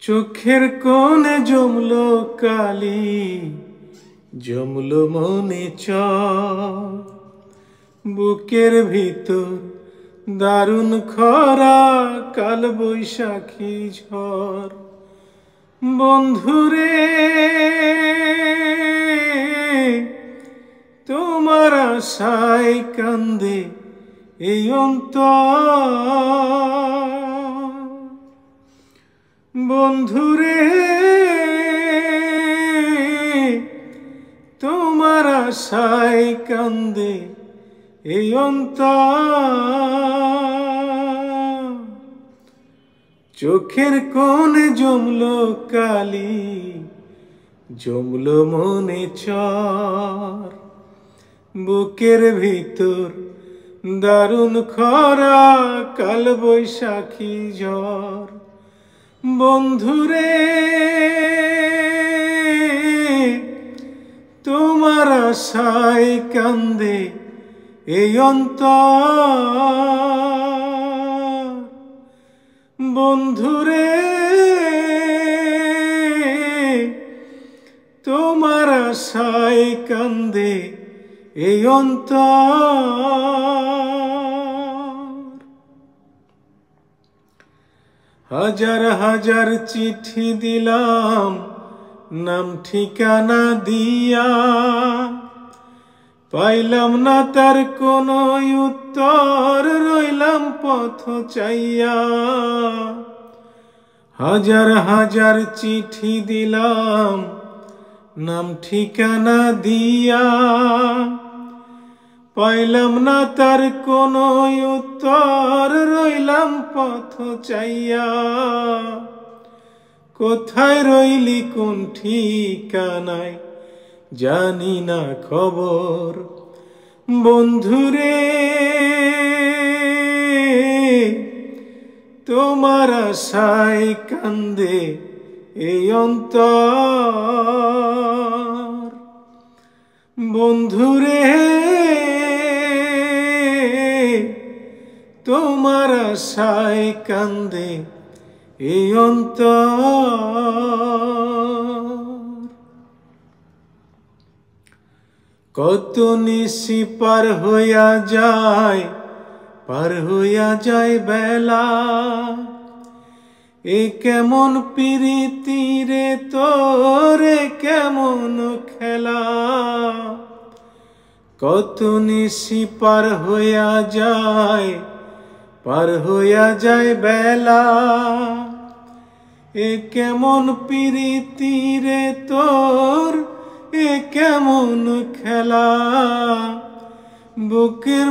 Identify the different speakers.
Speaker 1: চোখের কোণে জমলো কালি, জমলো মনে চর, বুকের ভিতর দারুণ খরা, কাল বৈশাখী ঝড়। বন্ধুরে তোমার আশায় কান্দে এই অন্তর। বন্ধুরে তোমার আশায় কান্দে এই অন্তর। চোখের কোণে জমলো কালি, জমলো মনে চর, বুকের ভিতর দারুণ খরা, কাল বৈশাখী ঝড়। বন্ধুরে তোমার আশায় কান্দে এই অন্তর। বন্ধুরে তোমার আশায় কান্দে এই অন্তর। হাজার হাজার চিঠি দিলাম নাম ঠিকানা দিয়া, পাইলাম না তার কোনো উত্তর, রইলাম পথ চাইয়া। হাজার হাজার চিঠি দিলাম নাম ঠিকানা দিয়া, পাইলাম না তার কোনো উত্তর, রইলাম পথ চাইয়া। কোথায় রইলি কোন ঠিকানায় জানি না খবর। বন্ধুরে তোমার আশায় কান্দে এই অন্তর। বন্ধুরে তোমার আশায় কান্দে এই অন্তর। কত নিশি পার হইয়া যায় বেলা, এ কেমন প্রীতি রে তোরে কেমন খেলা। কত নিশি পার হইয়া যায় বেলা, এ কেমন প্রীতি রে তোর, এ কেমন খেলা। বুকের